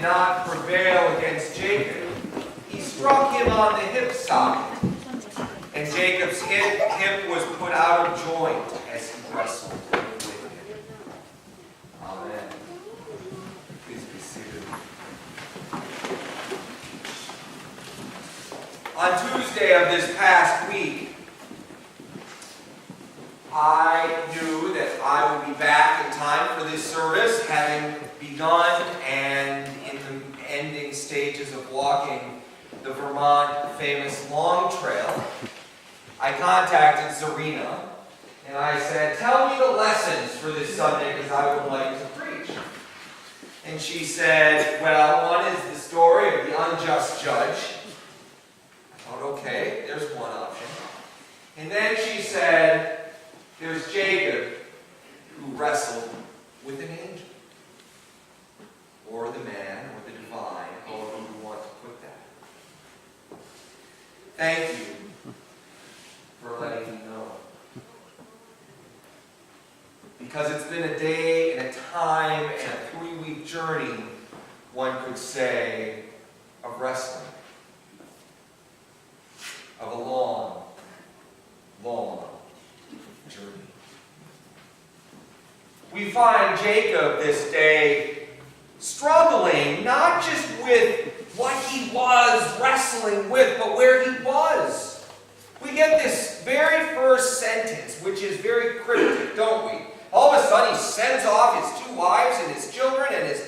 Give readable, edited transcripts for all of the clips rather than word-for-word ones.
did not prevail against Jacob, he struck him on the hip socket, and Jacob's hip was put out of joint as he wrestled with him. Amen. Please be seated. On Tuesday of this past week, I knew that I would be back in time for this service, having begun and in the ending stages of walking the Vermont famous long trail. I contacted Zarina and I said, "Tell me the lessons for this Sunday because I would like to preach." And she said, "Well, one is the story of the unjust judge." I thought, okay, there's one option. And then she said, "There's Jacob who wrestled with an angel." Or the man, or the divine, however you want to put that. Thank you for letting me know. Because it's been a day and a time and a 3-week journey, one could say, of wrestling. Of a long, long journey. We find Jacob this day struggling not just with what he was wrestling with, but where he was. We get this very first sentence, which is very cryptic, don't we? All of a sudden he sends off his 2 wives and his children and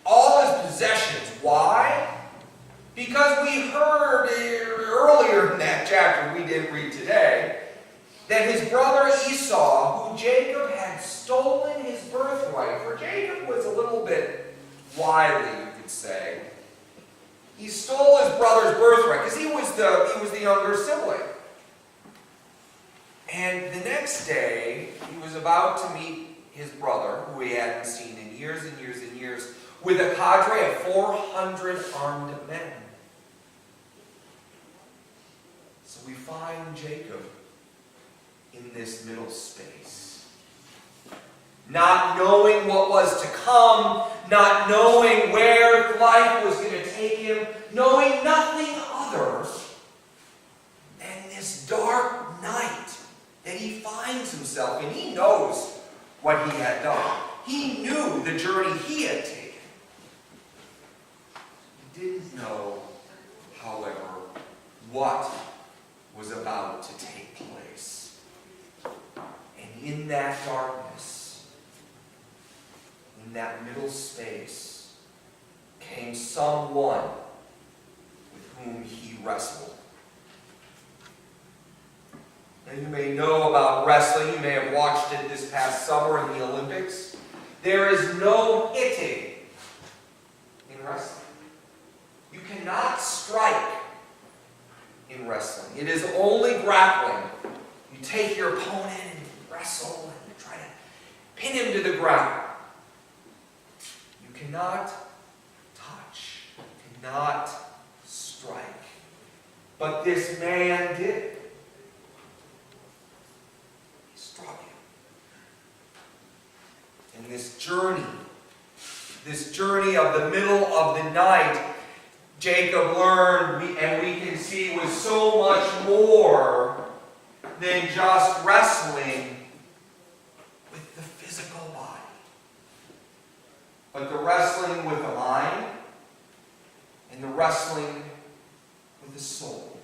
all his possessions. Why? Because we heard earlier in that chapter we didn't read today, that his brother Esau, who Jacob had stolen his birthright, for Jacob was a little bit wily, you could say. He stole his brother's birthright because he was the younger sibling. And the next day, he was about to meet his brother, who he hadn't seen in years and years and years, with a cadre of 400 armed men. So we find Jacob in this middle space. Not knowing what was to come, not knowing where life was going to take him, knowing nothing other than this dark night that he finds himself in. He knows what he had done. He knew the journey he had taken. He didn't know, however, what was about to take place. And in that darkness, in that middle space, came someone with whom he wrestled. Now you may know about wrestling. You may have watched it this past summer in the Olympics. There is no hitting in wrestling. You cannot strike in wrestling. It is only grappling. You take your opponent and wrestle and you try to pin him to the ground. You cannot touch. You cannot strike. But this man did. He struck him. And this journey of the middle of the night, Jacob learned, and we can see, was so much more than just wrestling with the physical body. But the wrestling with the mind and the wrestling with the soul.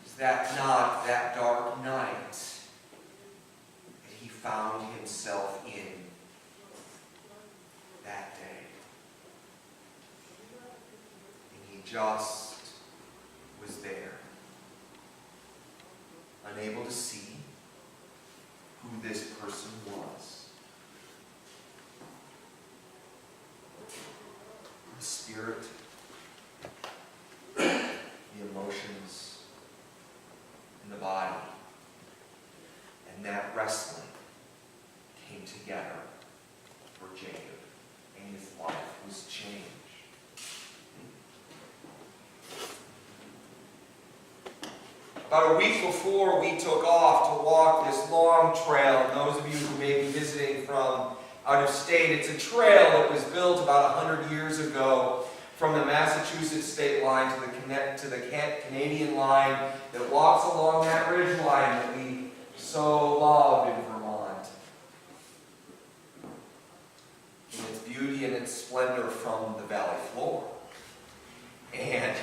Is that not that dark night that he found himself in that day? And he just was there, unable to see who this person was. The spirit, the emotions, and the body, and that wrestling came together for Jacob, and his life was changed. About a week before we took off to walk this long trail, and those of you who may be visiting from out of state. It's a trail that was built about 100 years ago from the Massachusetts state line to the Canadian line that walks along that ridge line that we so love in Vermont. In its beauty and its splendor from the valley floor. And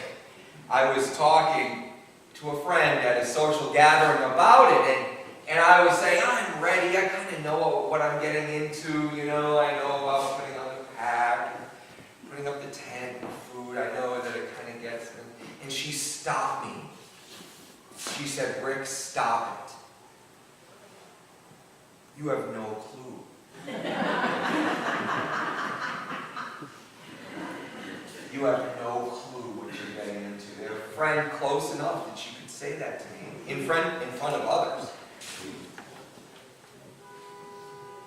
I was talking to a friend at a social gathering about it, and I was saying, I'm ready, I kind of know what I'm getting into, I know about putting on the pack, putting up the tent and food, I know that it kind of gets me. And she stopped me. She said, Rick, stop it. You have no clue. You have no clue what you're getting into. They're a friend close enough that she could say that to me in front of others.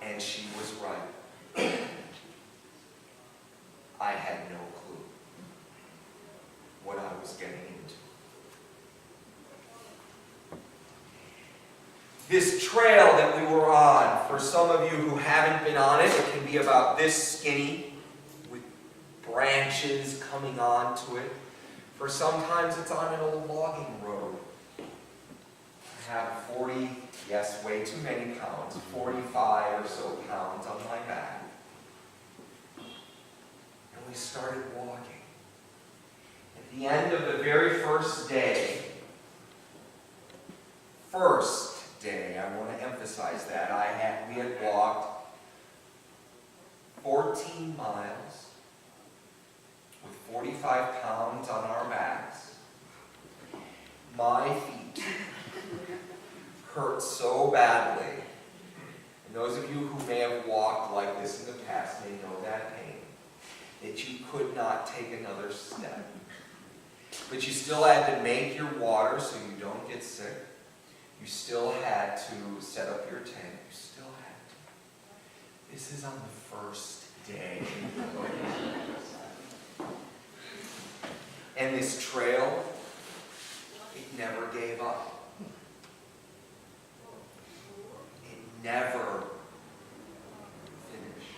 And she was right. I had no clue what I was getting into. This trail that we were on, for some of you who haven't been on it, it can be about this skinny, with branches coming onto it. For sometimes it's on an old logging road. I have 40, yes, way too many pounds, 45 or so pounds on my back. And we started walking. At the end of the very first day, I want to emphasize that, we had walked 14 miles with 45 pounds on our backs. My feet hurt so badly. And those of you who may have walked like this in the past may know that pain, that you could not take another step. But you still had to make your water so you don't get sick. You still had to set up your tent. You still had to. This is on the first day. And this trail, it never gave up. It never finished.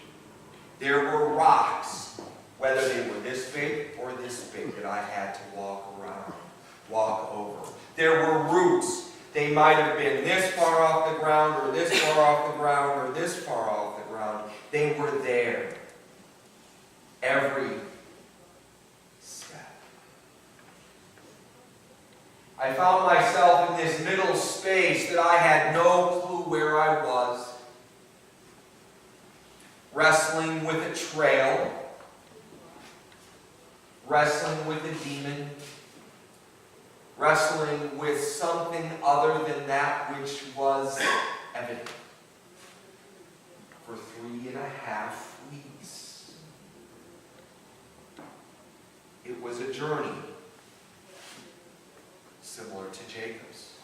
There were rocks, whether they were this big or this big, that I had to walk over. There were roots. They might have been this far off the ground, or this far off the ground, or this far off the ground. They were there. Every step. I found myself in this middle space that I had no clue where I was. Wrestling with a trail. Wrestling with a demon. Wrestling with something other than that which was evident for 3.5 weeks. It was a journey similar to Jacob's.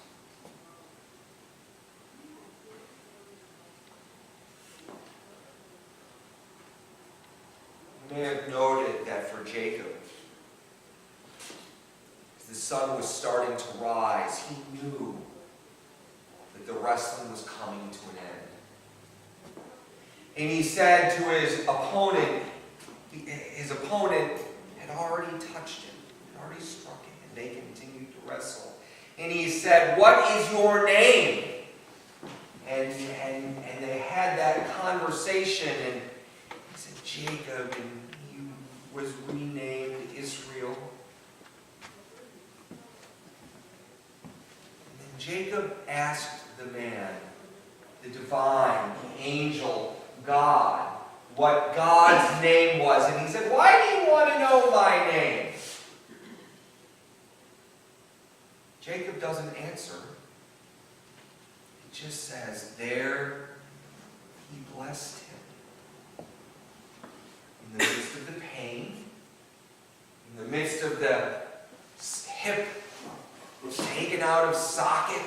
You may have noted that for Jacob, the sun was starting to rise. He knew that the wrestling was coming to an end. And he said to his opponent had already touched him, had already struck him, and they continued to wrestle. And he said, "What is your name?" And they had that conversation, and he said, "Jacob," and he was renamed Israel. Jacob asked the man, the divine, the angel, God, what God's name was. And he said, "Why do you want to know my name?" Jacob doesn't answer. He just says, there he blessed him. In the midst of the pain, in the midst of the hip taken out of socket,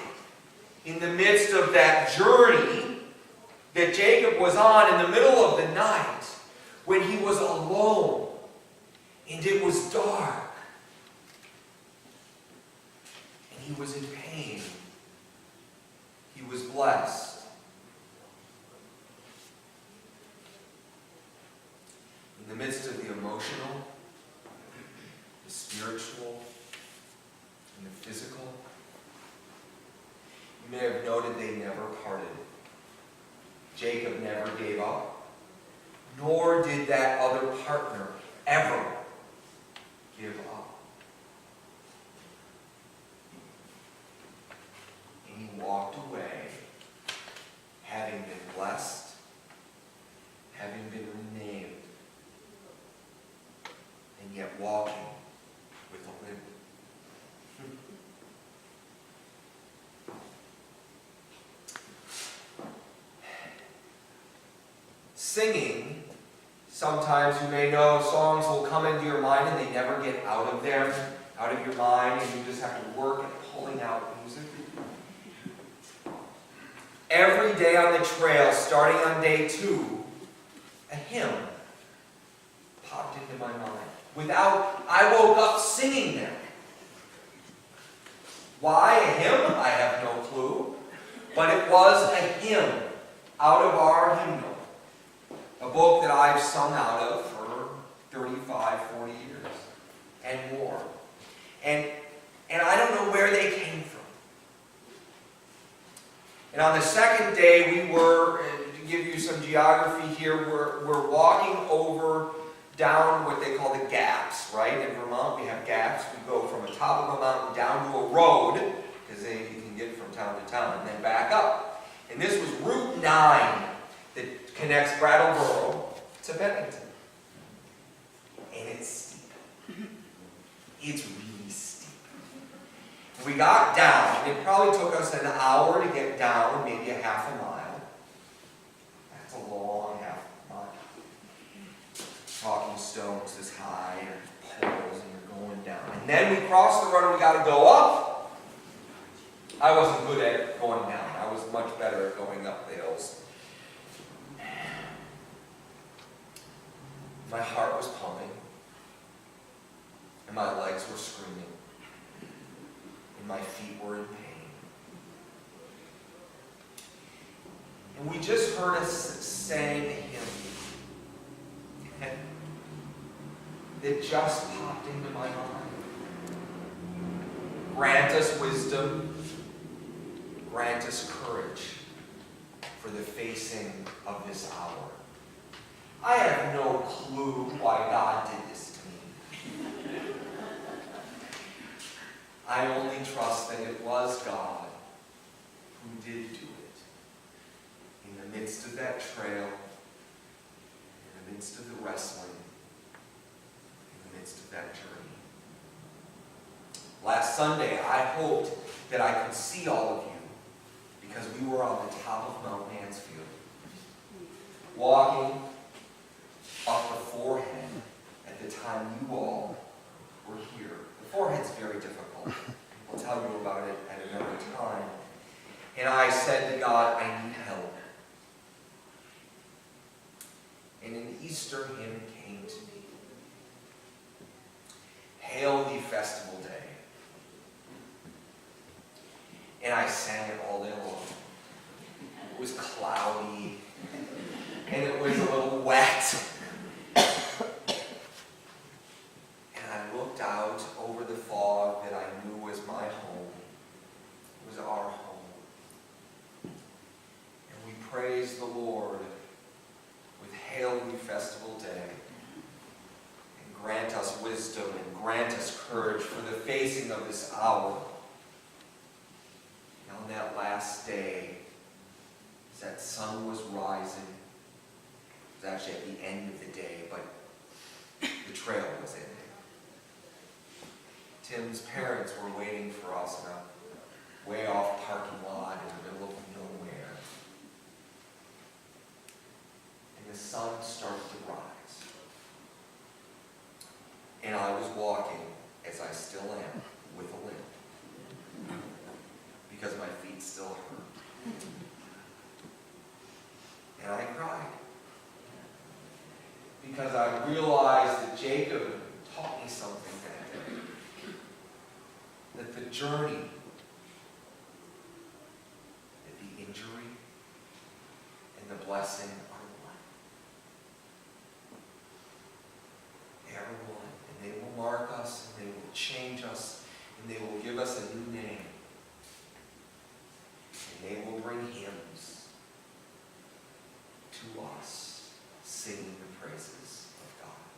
in the midst of that journey that Jacob was on in the middle of the night, when he was alone and it was dark and he was in pain, he was blessed. in the midst of the emotional, the spiritual, and the physical. You may have noted they never parted. Jacob never gave up, nor did that other partner ever give up. And he walked away, having been blessed, having been renamed, and yet walking with a limp. Singing, sometimes you may know songs will come into your mind and they never get out of there, out of your mind, and you just have to work at pulling out music. Every day on the trail, starting on day 2, a hymn popped into my mind. I woke up singing them. Why a hymn? I have no clue. But it was a hymn out of our hymnal. A book that I've sung out of for 35, 40 years and more. And I don't know where they came from. And on the second day, we were, to give you some geography here, we're walking over down what they call the gaps, right? In Vermont, we have gaps. We go from the top of a mountain down to a road, because then you can get from town to town, and then back up. And this was Route 9 that connects Brattleboro to Bennington. And it's steep. It's really steep. We got down. It probably took us an hour to get down, maybe a half a mile. That's a long half mile. Talking stones this high, and poles, and you're going down. And then we cross the road and we got to go up. I wasn't good at going down. I was much better at going up the hills. My heart was pumping, and my legs were screaming, and my feet were in pain. And we just heard us sang a hymn that just popped into my mind. Grant us wisdom, grant us courage for the facing of this hour. I have no clue why God did this to me. I only trust that it was God who did do it. In the midst of that trail, in the midst of the wrestling, in the midst of that journey. Last Sunday, I hoped that I could see all of you because we were on the top of Mount Mansfield, walking up the forehead at the time you all were here. The forehead's very difficult. I'll tell you about it at another time. And I said to God, I need help. And an Easter hymn came to me. Hail thee festival day. And I sang it all day long. It was cloudy, and it was a little wet. And I looked out over the fog that I knew was my home. It was our home. And we praised the Lord with Hail Thee Festival Day. And grant us wisdom and grant us courage for the facing of this hour. And on that last day, as that sun was rising, it was actually at the end of the day, but the trail was ending. Tim's parents were waiting for us in a way off parking lot in the middle of nowhere. And the sun started to rise. And I was walking, as I still am, with a limp. Because my feet still hurt. And I cried. Because I realized that Jacob taught me something that day. That the journey, that the injury, and the blessing are one. us a new name. And they will bring hymns to us, singing the praises of God.